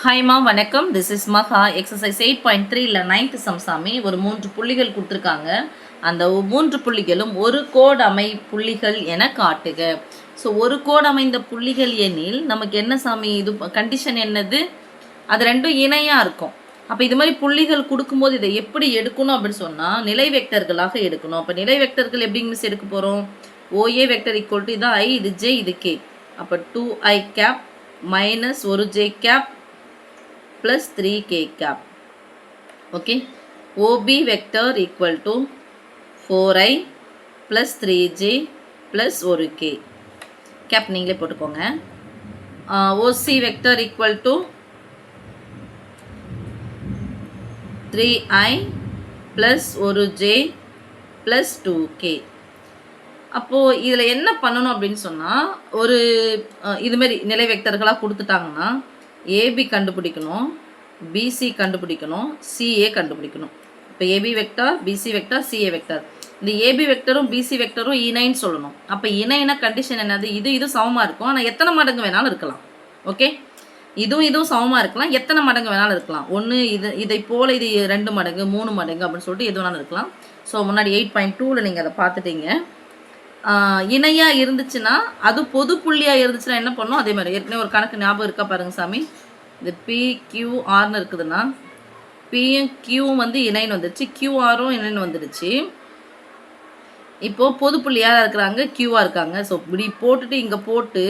Hi மா, வணக்கம். This is மகா. எக்ஸசைஸ் 8.3ல 9th சம்சாமி ஒரு 3 புள்ளிகள் கொடுத்துருக்காங்க. அந்த 3 புள்ளிகளும் ஒரு கோடு அமை புள்ளிகள் என காட்டுக. ஸோ ஒரு கோடு அமைந்த புள்ளிகள் எனில் நமக்கு என்ன சாமி இது கண்டிஷன் என்னது? அது ரெண்டும் இணையாக இருக்கும். அப்போ இது மாதிரி புள்ளிகள் கொடுக்கும்போது இதை எப்படி எடுக்கணும் அப்படின்னு சொன்னால் நிலை வெக்டர்களாக எடுக்கணும். அப்போ நிலை வெக்டர்கள் எப்படி மிஸ் எடுக்க போகிறோம்? ஓஏ வெக்டர் ஈக்குவல் டு இதான் ஐ, இது ஜே, இது கே. அப்போ 2i கேப் மைனஸ் ஒரு J cap plus 3k cap. Okay, OB vector equal to 4i plus 3j plus 1k. cap நீங்களே போட்டுக்கோங்க. OC vector equal to 3i plus 1j plus 2k. அப்போது இதில் என்ன பண்ணணும் அப்படின்னு சொன்னால் ஒரு இதுமாரி நிலை வெக்டர்களாக கொடுத்துட்டாங்கன்னா ஏபி கண்டுபிடிக்கணும், பிசி கண்டுபிடிக்கணும், சிஏ கண்டுபிடிக்கணும். இப்போ AB vector, BC vector, CA vector. இந்த ஏபி வெக்டரும் பிசி வெக்டரும் இணைன்னு சொல்லணும். அப்போ இணைனா கண்டிஷன் என்னது? இது சமமாக இருக்கும், ஆனால் எத்தனை மடங்கு வேணாலும் இருக்கலாம். ஓகே, இதுவும் சமமாக இருக்கலாம், எத்தனை மடங்கு வேணாலும் இருக்கலாம். ஒன்று இதை போல் இது 2 மடங்கு 3 மடங்கு அப்படின்னு சொல்லிட்டு எது வேணாலும் இருக்கலாம். ஸோ முன்னாடி 8.2ல் நீங்கள் அதை பார்த்துட்டீங்க. இணையாக இருந்துச்சுன்னா அது பொது புள்ளியாக இருந்துச்சுன்னா என்ன பண்ணணும்? அதே மாதிரி ஏற்கனவே ஒரு கணக்கு ஞாபகம் இருக்கா பாருங்கள் சாமி. இது PQRன்னு இருக்குதுன்னா பியும் கியூவும் வந்து இணைன்னு வந்துடுச்சு, QRும் இணைன்னு வந்துடுச்சு. இப்போது பொது புள்ளி யாராக இருக்கிறாங்க? கியூவாக இருக்காங்க. ஸோ இப்படி போட்டுட்டு இங்கே போட்டு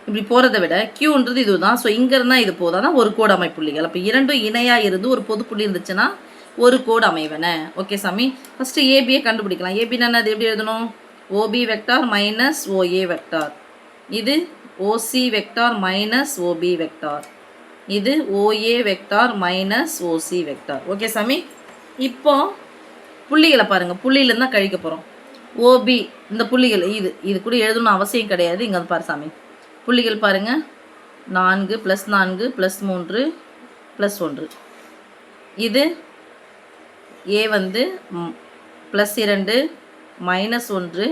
இப்படி போகிறத விட கியூன்றது இதுதான். ஸோ இங்கே இருந்தால் இது போதாதான் ஒரு கோடு அமைப்புள்ளிகள். அப்போ இரண்டும் இணையாக இருந்து ஒரு பொது புள்ளி இருந்துச்சுன்னா ஒரு கோடு அமைவன. ஓகே சாமி, ஃபஸ்ட்டு ஏபியை கண்டுபிடிக்கலாம். ஏபின்னா அது எப்படி எழுதணும்? O B vector minus O A vector. இது O C vector minus O B vector. இது O A vector minus O C vector. Okay சாமி, இப்போ புள்ளிகளை பாருங்கள். புள்ளியிலேருந்து தான் கழிக்க போகிறோம். ஓபி இந்த புள்ளிகள் இது கூட எழுதணும்னு அவசியம் கிடையாது. இங்கே வந்து பாரு சாமி, புள்ளிகள் பாருங்கள். 4 + 4 + 3 + 1. இது ஏ வந்து +2 -1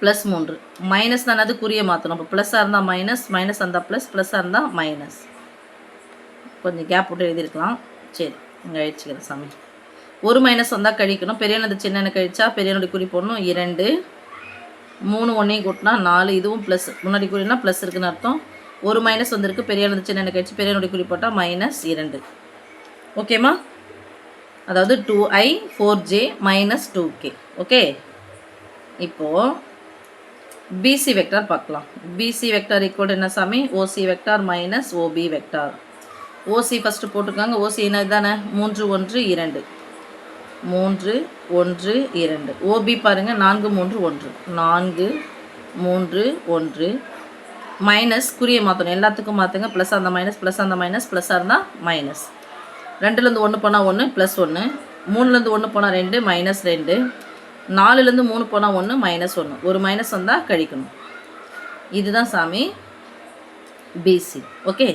+3. மைனஸ் தான் அது குறிய மாற்றணும். அப்போ ப்ளஸ்ஸாக இருந்தால் மைனஸ், மைனஸ் இருந்தால் ப்ளஸ், ப்ளஸ்ஸாக இருந்தால் மைனஸ். கொஞ்சம் கேப் விட்டு எழுதியிருக்கலாம். சரி, இங்கே அழிச்சிக்கிறேன் சாமி. ஒரு மைனஸ் வந்தால் கழிக்கணும். பெரியனது சின்ன கழிச்சா பெரியனுடைய குறி போடணும். 2 3 ஒன்றையும் கூட்டினா 4. இதுவும் ப்ளஸ், முன்னாடி குறினா ப்ளஸ் இருக்குன்னு அர்த்தம். ஒரு மைனஸ் வந்திருக்கு, பெரியனது சின்ன கழிச்சு பெரியனுடைய குறி போட்டால் -2. ஓகேம்மா, அதாவது 2i 4j - 2k. ஓகே, இப்போது பிசி வெக்டார் பார்க்கலாம். பிசி வெக்டார் ஈக்குவல் என்ன சாமி? O C vector minus O B vector. O C first போட்டிருக்காங்க. ஓசி என்ன தானே? 3 1 2 3 1 2. ஓபி பாருங்கள், 4 3 1 4 3 1. மைனஸ் குறியை மாற்றணும், எல்லாத்துக்கும் மாற்றுங்க. ப்ளஸ்ஸாக இருந்தால் மைனஸ், ப்ளஸ்ஸாக இருந்தால் மைனஸ், ப்ளஸ்ஸாக இருந்தால் மைனஸ். 2லேருந்து 1 போனால் 1 +1, 3லேருந்து 1 போனால் 2 -2, 4லேருந்து 3 போனால் 1 -1. ஒரு மைனஸ் வந்தால் கழிக்கணும். இதுதான் சாமி பிசி. ஓகே,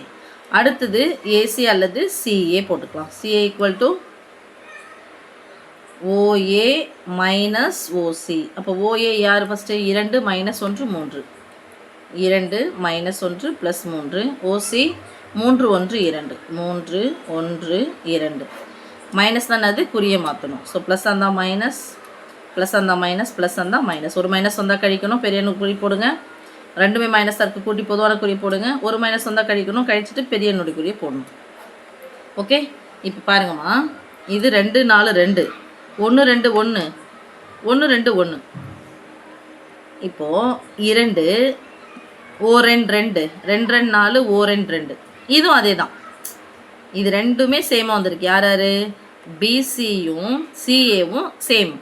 அடுத்தது ஏசி அல்லது சிஏ போட்டுக்கலாம். CA equal to OA minus ஓசி. அப்போ ஓஏ யார் ஃபஸ்ட்டு? 2 -1 3. 2 -1 +3. ஓசி 3 1 2 3 1 2. மைனஸ் தான் அது குறியை மாற்றணும். ஸோ ப்ளஸ்ஸாக இருந்தால் மைனஸ், ப்ளஸ்ஸாக இருந்தால் மைனஸ், ப்ளஸ்ஸாக இருந்தால் மைனஸ். ஒரு மைனஸ் வந்தால் கழிக்கணும், பெரியனு குறி போடுங்க. ரெண்டுமே மைனஸாக இருக்குது, கூட்டி பொதுவான குறி போடுங்க. ஒரு மைனஸ் வந்தால் கழிக்கணும், கழிச்சிட்டு பெரியனுடைய குறியை போடணும். ஓகே, இப்போ பாருங்கம்மா, இது 2 4 2 1 2 1 1 2 1. இப்போது 2 O2 2 2 2 4 O2 2. இதுவும் அதே தான். இது ரெண்டுமே சேமாக வந்திருக்கு. யார் யார்? பிசியும் சிஏவும் சேம்.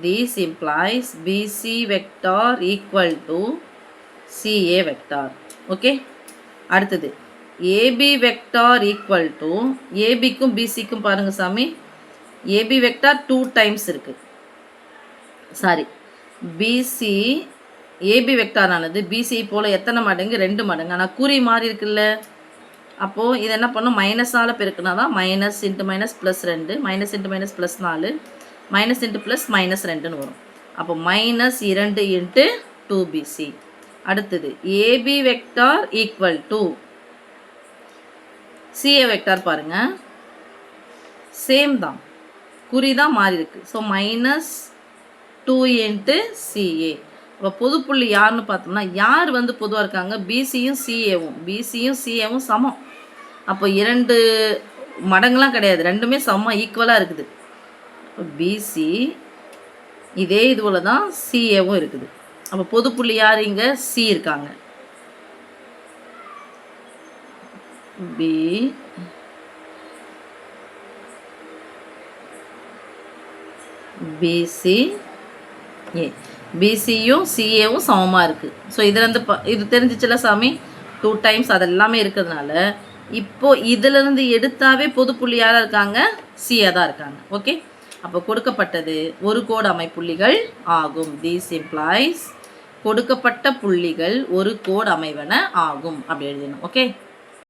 This implies B C vector equal to CA vector. Okay, அடுத்தது ஏபி வெக்டார் ஈக்குவல் டு ஏபிக்கும் பிசிக்கும் பாருங்கள் சாமி. ஏபி வெக்டார் 2 டைம்ஸ் இருக்குது. சாரி, பிசி ஏபி வெக்டாரானது பிசி போல் எத்தனை மடங்கு? 2 மடங்கு. ஆனால் குறி மாறி இருக்குல்ல. அப்போது இது என்ன பண்ணும்? மைனஸால் பெருக்குனா தான் minus into minus +2, minus into minus +4, minus into plus -2ன்னு வரும். அப்போ -2 × 2BC. அடுத்தது AB vector equal to CA vector பாருங்கள் சேம் தான், குறி தான் மாறி இருக்கு. So -2 into CA. இப்போ பொதுப்புள்ளி யாருன்னு பார்த்தோம்னா யார் வந்து பொதுவாக இருக்காங்க? பிசியும் சிஏவும் சமம். அப்போ 2 மடங்குலாம் கிடையாது, ரெண்டுமே சமமாக ஈக்குவலாக இருக்குது. பிசி இதே இதுவில் தான் சிஏவும் இருக்குது. அப்போ பொதுப்புள்ளி யார்? இங்கே சி இருக்காங்க. பிசியும் சிஏவும் சமமாக இருக்குது. ஸோ இதுலேருந்து இது தெரிஞ்சிச்சுல சாமி, 2 டைம்ஸ் அது எல்லாமே இருக்கிறதுனால இப்போது இதிலிருந்து எடுத்தாவே பொதுப்புள்ளி யாராக இருக்காங்க? சிஏ தான் இருக்காங்க. ஓகே, அப்போ கொடுக்கப்பட்டது ஒரு கோடு அமைப்புள்ளிகள் ஆகும். தீஸ் இம்ப்ளாய்ஸ் கொடுக்கப்பட்ட புள்ளிகள் ஒரு கோடு அமைவன ஆகும் அப்படி எழுதணும். ஓகே.